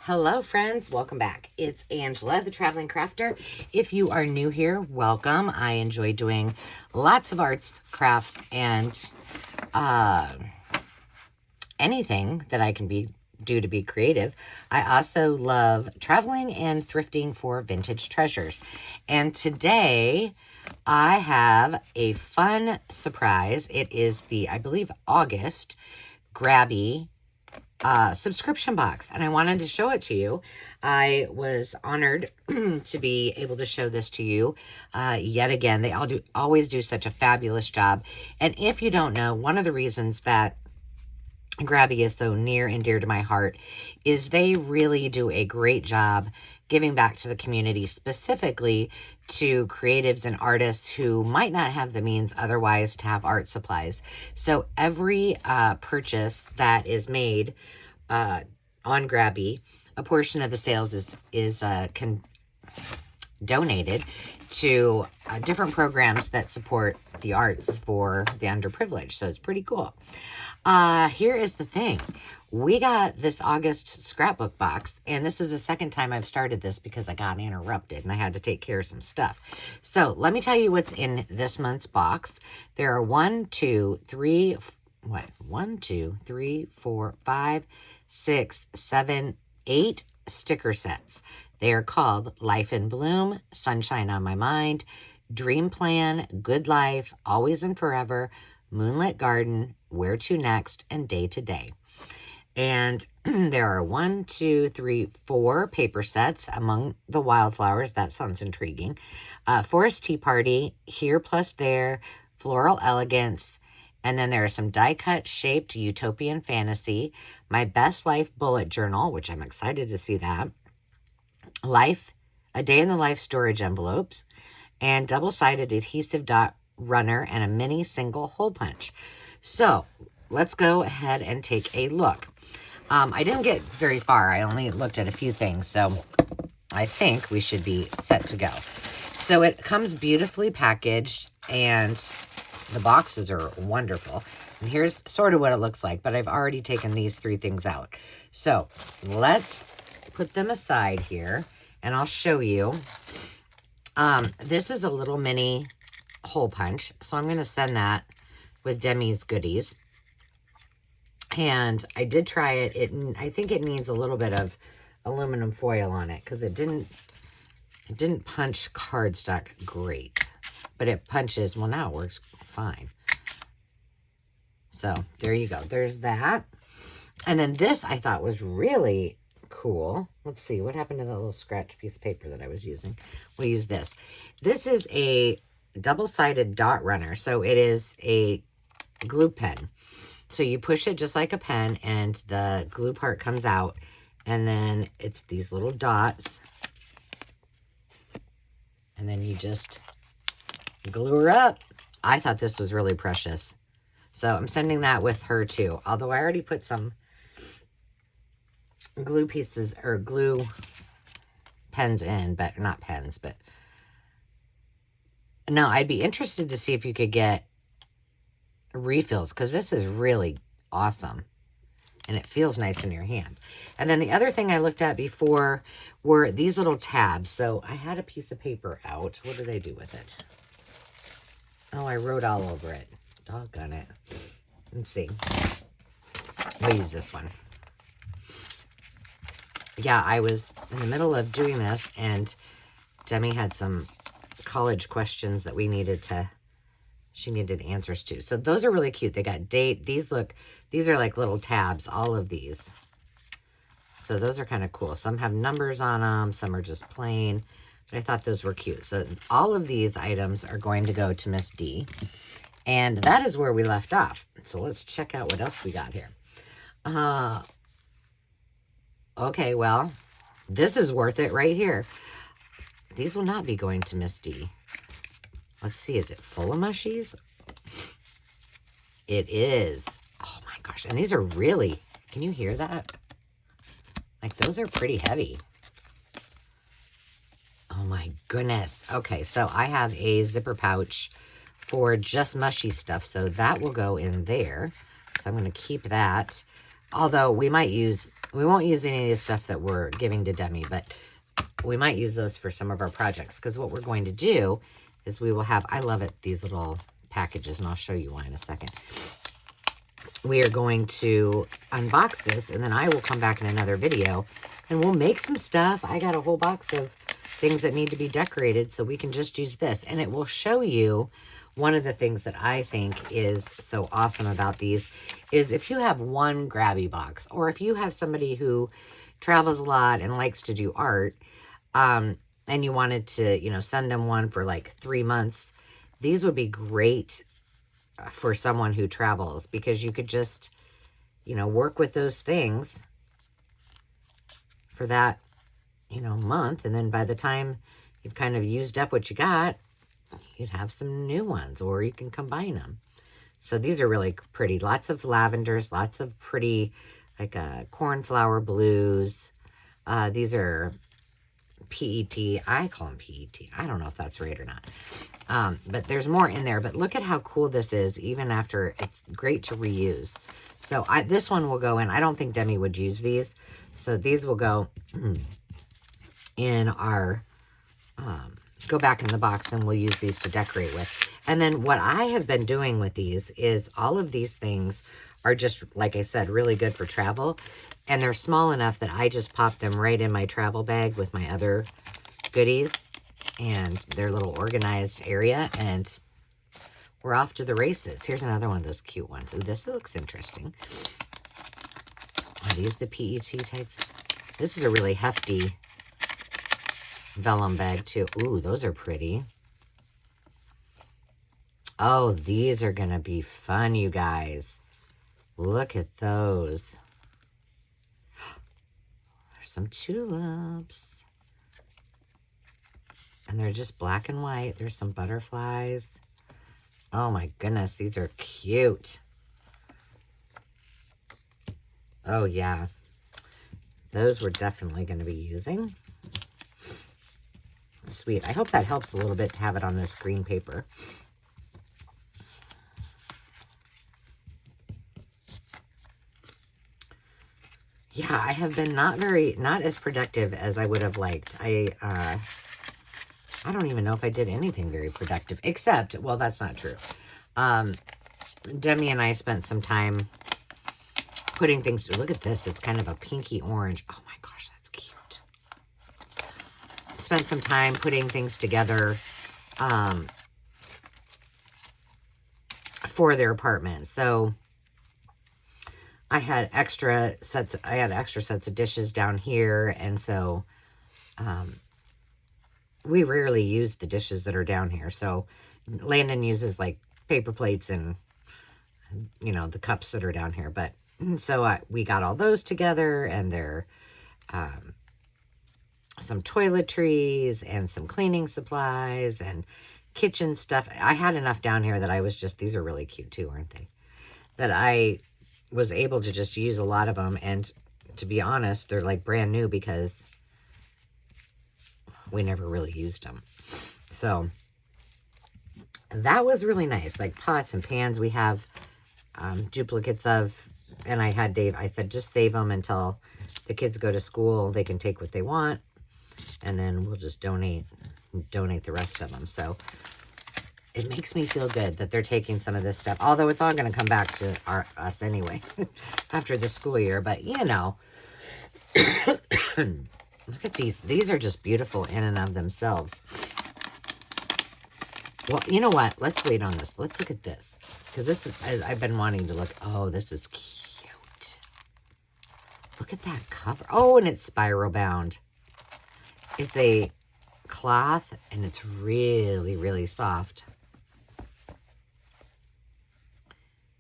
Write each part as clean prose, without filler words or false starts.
Hello friends, welcome back. It's Angela, the Traveling Crafter. If you are new here, welcome. I enjoy doing lots of arts, crafts, and anything that I can do to be creative. I also love traveling and thrifting for vintage treasures. And today I have a fun surprise. It is the, I believe, August Grabie subscription box, and I wanted to show it to you. I was honored to be able to show this to you yet again. They always do such a fabulous job. And if you don't know, one of the reasons that Grabie is so near and dear to my heart is they really do a great job giving back to the community, specifically to creatives and artists who might not have the means otherwise to have art supplies. So every purchase that is made on Grabie, a portion of the sales is donated to different programs that support the arts for the underprivileged. So it's pretty cool. Here is the thing. We got this August scrapbook box, and this is the second time I've started this because I got interrupted and I had to take care of some stuff. So let me tell you what's in this month's box. There are 1, 2, 3, 4, 5, 6, 7, 8 sticker sets. They are called Life in Bloom, Sunshine on My Mind, Dream Plan, Good Life, Always and Forever, Moonlit Garden, Where to Next, and Day to Day. And there are 1, 2, 3, 4 paper sets among the wildflowers. That sounds intriguing. Forest Tea Party, Here Plus There, Floral Elegance, and then there are some die-cut shaped utopian fantasy, My Best Life bullet journal, which I'm excited to see that, Life, A Day in the Life storage envelopes, and double-sided adhesive dot runner and a mini single hole punch. So let's go ahead and take a look. I didn't get very far. I only looked at a few things, so I think we should be set to go. So it comes beautifully packaged, and the boxes are wonderful. And here's sort of what it looks like, but I've already taken these 3 things out. So let's put them aside here, and I'll show you. This is a little mini hole punch, so I'm going to send that with Demi's goodies. And I did try it. I think it needs a little bit of aluminum foil on it because it didn't punch cardstock great, but it punches, well, now it works fine. So there you go. There's that. And then this I thought was really cool. Let's see what happened to that little scratch piece of paper that I was using. We'll use this. This is a double-sided dot runner. So it is a glue pen. So you push it just like a pen, and the glue part comes out, and then it's these little dots, and then you just glue her up. I thought this was really precious. So I'm sending that with her too, although I already put some glue pieces or glue pens in, but not pens, but no, I'd be interested to see if you could get refills, because this is really awesome and it feels nice in your hand. And then the other thing I looked at before were these little tabs. So I had a piece of paper out. What did I do with it? Oh, I wrote all over it. Doggone it. Let's see. We'll use this one. Yeah, I was in the middle of doing this, and Demi had some college questions that she needed answers to. So those are really cute. They got date. These are like little tabs, all of these. So those are kind of cool. Some have numbers on them. Some are just plain. But I thought those were cute. So all of these items are going to go to Miss D. And that is where we left off. So let's check out what else we got here. Okay, well, this is worth it right here. These will not be going to Miss D. Let's see, is it full of mushies? It is. Oh my gosh, and these are really, can you hear that? Like, those are pretty heavy. Oh my goodness. Okay, so I have a zipper pouch for just mushy stuff, so that will go in there. So I'm going to keep that. Although we might use We won't use any of the stuff that we're giving to Demi, but we might use those for some of our projects, because what we're going to do is we will have, I love it, these little packages, and I'll show you why in a second. We are going to unbox this, and then I will come back in another video, and we'll make some stuff. I got a whole box of things that need to be decorated, so we can just use this, and it will show you one of the things that I think is so awesome about these is if you have one Grabie box, or if you have somebody who travels a lot and likes to do art, and you wanted to, you know, send them one for like 3 months, these would be great for someone who travels, because you could just, you know, work with those things for that, you know, month. And then by the time you've kind of used up what you got, you'd have some new ones, or you can combine them. So these are really pretty. Lots of lavenders, lots of pretty, like cornflower blues. These are PET. I call them PET. I don't know if that's right or not. But there's more in there. But look at how cool this is, even after it's great to reuse. So this one will go in. I don't think Demi would use these. So these will go in our, go back in the box, and we'll use these to decorate with. And then what I have been doing with these is all of these things are just, like I said, really good for travel. And they're small enough that I just pop them right in my travel bag with my other goodies. And they're a little organized area. And we're off to the races. Here's another one of those cute ones. Ooh, this looks interesting. Are these the PET types? This is a really hefty vellum bag too. Ooh, those are pretty. Oh, these are going to be fun, you guys. Look at those. There's some tulips. And they're just black and white. There's some butterflies. Oh my goodness, these are cute. Oh yeah. Those we're definitely going to be using. Sweet. I hope that helps a little bit to have it on this green paper. Yeah, I have been not as productive as I would have liked. I don't even know if I did anything very productive, except, well, that's not true. Demi and I spent some time putting things, look at this, it's kind of a pinky orange. Oh my gosh, that's cute. Spent some time putting things together for their apartment. So I had extra sets of dishes down here, and so we rarely use the dishes that are down here. So Landon uses like paper plates and, you know, the cups that are down here. But so we got all those together, and there some toiletries and some cleaning supplies and kitchen stuff. I had enough down here that I was just, these are really cute too, aren't they? That I was able to just use a lot of them. And to be honest, they're like brand new because we never really used them. So that was really nice. Like pots and pans we have duplicates of. And I had Dave, I said, just save them until the kids go to school. They can take what they want. And then we'll just donate the rest of them. So it makes me feel good that they're taking some of this stuff. Although it's all going to come back to us anyway after the school year. But, you know, look at these. These are just beautiful in and of themselves. Well, you know what? Let's wait on this. Let's look at this. Because this is, I've been wanting to look. Oh, this is cute. Look at that cover. Oh, and it's spiral bound. It's a cloth, and it's really, really soft. And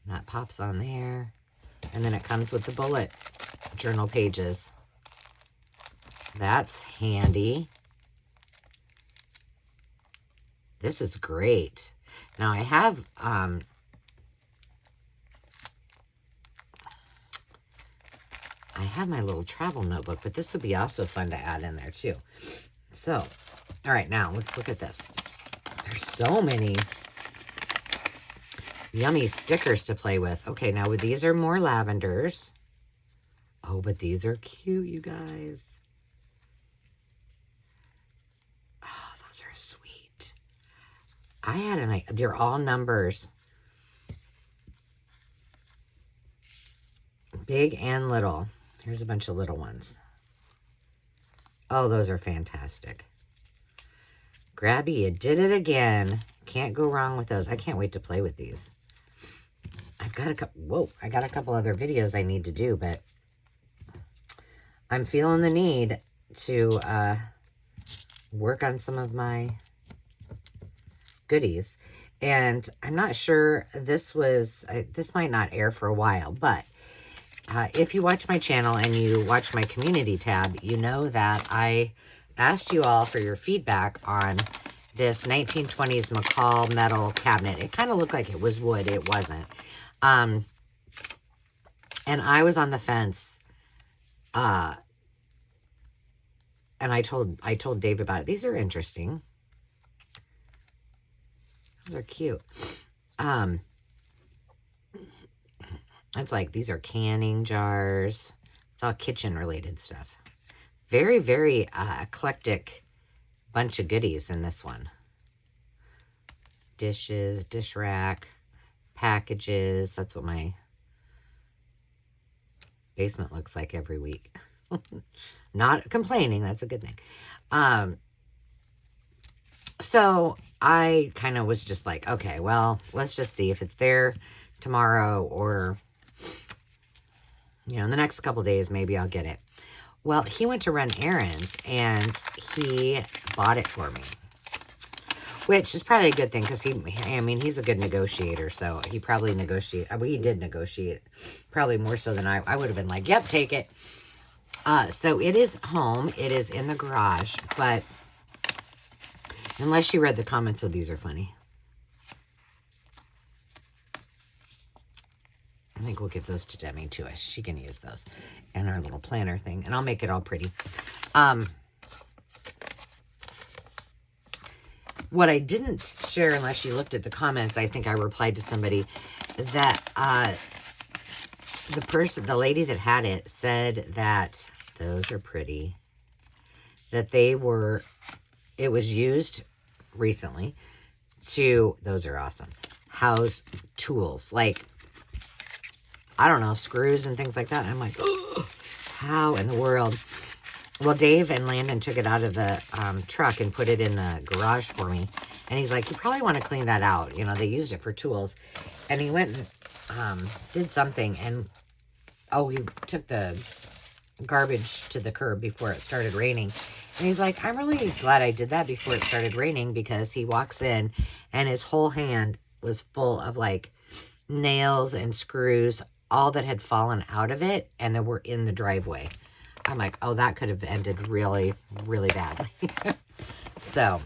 that pops on there. And then it comes with the bullet journal pages. That's handy. This is great. Now I have my little travel notebook, but this would be also fun to add in there too. So, all right, now let's look at this. There's so many yummy stickers to play with. Okay, now these are more lavenders. Oh, but these are cute, you guys. Oh, those are sweet. I had an, they're all numbers. Big and little. Here's a bunch of little ones. Oh, those are fantastic. Grabie, you did it again. Can't go wrong with those. I can't wait to play with these. I've got a couple, whoa, I got a couple other videos I need to do, but I'm feeling the need to work on some of my goodies. And I'm not sure, this might not air for a while, but if you watch my channel and you watch my community tab, you know that I asked you all for your feedback on this 1920s McCall metal cabinet. It kind of looked like it was wood. It wasn't. And I was on the fence. And I told Dave about it. These are interesting. Those are cute. It's like, these are canning jars. It's all kitchen related stuff. Very, very eclectic bunch of goodies in this one. Dishes, dish rack, packages. That's what my basement looks like every week. Not complaining. That's a good thing. So I kind of was just like, okay, well, let's just see if it's there tomorrow or, you know, in the next couple days, maybe I'll get it. Well, he went to run errands and he bought it for me, which is probably a good thing because he's a good negotiator. So he probably he did negotiate probably more so than I would have been like, yep, take it. So it is home. It is in the garage, but unless you read the comments, so these are funny. I think we'll give those to Demi too. She can use those and our little planner thing, and I'll make it all pretty. What I didn't share, unless you looked at the comments, I think I replied to somebody that the lady that had it said that those are pretty, that it was used recently those are awesome, house tools, like, I don't know, screws and things like that. And I'm like, oh, how in the world? Well, Dave and Landon took it out of the truck and put it in the garage for me. And he's like, you probably want to clean that out. You know, they used it for tools. And he went and did something. And, he took the garbage to the curb before it started raining. And he's like, I'm really glad I did that before it started raining, because he walks in and his whole hand was full of, like, nails and screws, all that had fallen out of it, and they were in the driveway. I'm like, oh, that could have ended really, really badly. So,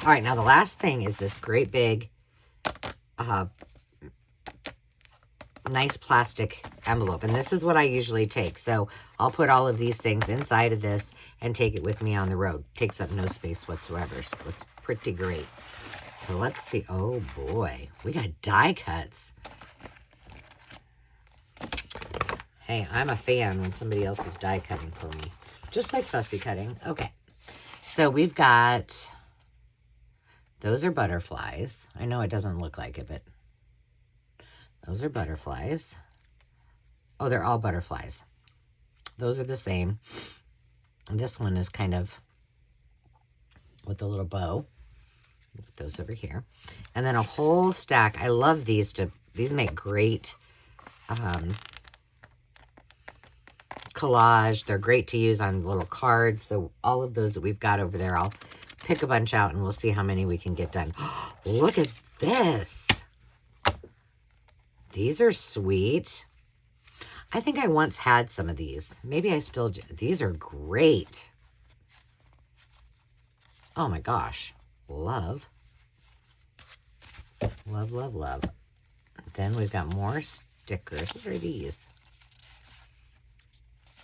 all right, now the last thing is this great big, nice plastic envelope. And this is what I usually take. So I'll put all of these things inside of this and take it with me on the road. Takes up no space whatsoever. So it's pretty great. So let's see. Oh, boy. We got die cuts. Hey, I'm a fan when somebody else is die cutting for me. Just like fussy cutting. Okay. So we've got, those are butterflies. I know it doesn't look like it, but those are butterflies. Oh, they're all butterflies. Those are the same. And this one is kind of with a little bow. Put those over here. And then a whole stack. I love these. These make great collage. They're great to use on little cards. So all of those that we've got over there, I'll pick a bunch out and we'll see how many we can get done. Look at this. These are sweet. I think I once had some of these. Maybe I still do. These are great. Oh my gosh. Love. Love, love, love. Then we've got more stickers. What are these?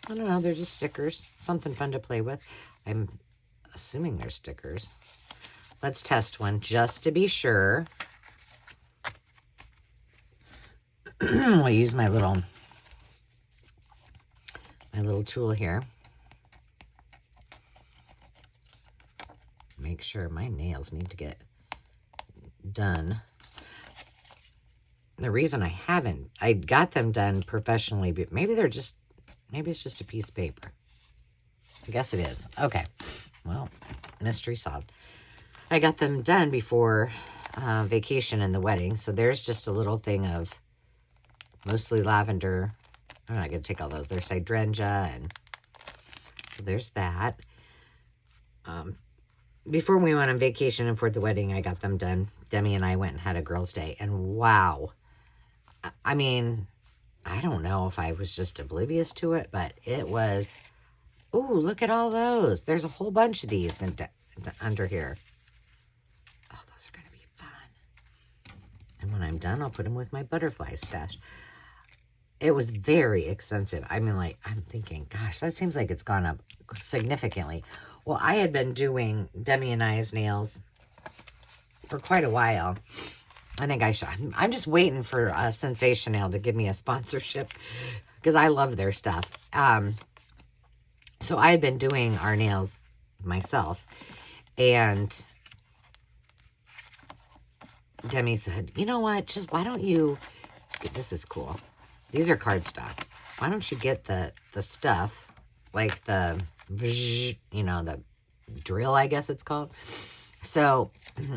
I don't know. They're just stickers. Something fun to play with. I'm assuming they're stickers. Let's test one just to be sure. I'll use my little my little tool here. Make sure my nails need to get done. The reason I got them done professionally, but maybe it's just a piece of paper. I guess it is. Okay. Well, mystery solved. I got them done before vacation and the wedding. So there's just a little thing of mostly lavender. I'm not going to take all those. There's hydrangea, and so there's that. Before we went on vacation and for the wedding, I got them done. Demi and I went and had a girls' day, and wow. I mean, I don't know if I was just oblivious to it, but it was, ooh, look at all those. There's a whole bunch of these under here. Oh, those are going to be fun. And when I'm done, I'll put them with my butterfly stash. It was very expensive. I mean, like, I'm thinking, gosh, that seems like it's gone up significantly. Well, I had been doing Demi and I's nails for quite a while. I think I should. I'm just waiting for Sensation Nail to give me a sponsorship because I love their stuff. So I had been doing our nails myself, and Demi said, you know what, just why don't you, this is cool. These are cardstock. Why don't you get the stuff, like the, you know, the drill, I guess it's called. So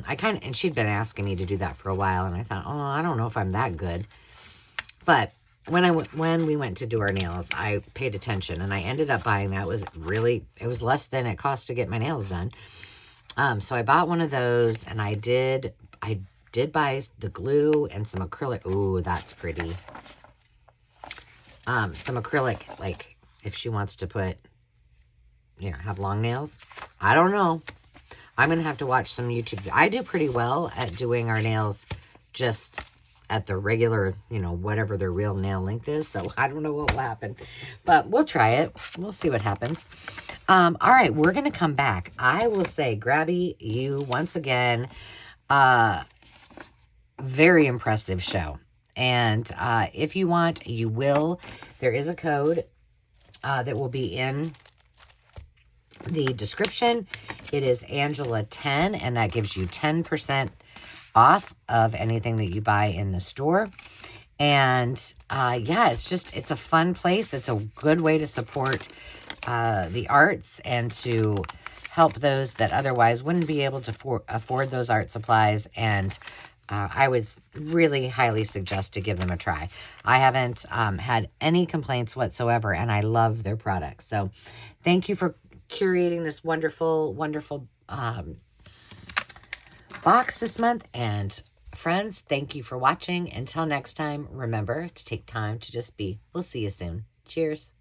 I and she'd been asking me to do that for a while, and I thought, oh, I don't know if I'm that good. But when we went to do our nails, I paid attention, and I ended up buying that. It was less than it cost to get my nails done. So I bought one of those, and I did buy the glue and some acrylic. Ooh, that's pretty. Some acrylic, like if she wants to put, you know, have long nails. I don't know. I'm going to have to watch some YouTube. I do pretty well at doing our nails just at the regular, you know, whatever their real nail length is. So I don't know what will happen, but we'll try it. We'll see what happens. All right, we're going to come back. I will say, Grabie, you once again, very impressive show. And if you want, you will. There is a code that will be in the description. It is Angela10, and that gives you 10% off of anything that you buy in the store. And yeah, it's a fun place. It's a good way to support the arts and to help those that otherwise wouldn't be able to afford those art supplies. And I would really highly suggest to give them a try. I haven't had any complaints whatsoever, and I love their products. So thank you for curating this wonderful, wonderful box this month. And friends, thank you for watching. Until next time, remember to take time to just be. We'll see you soon. Cheers.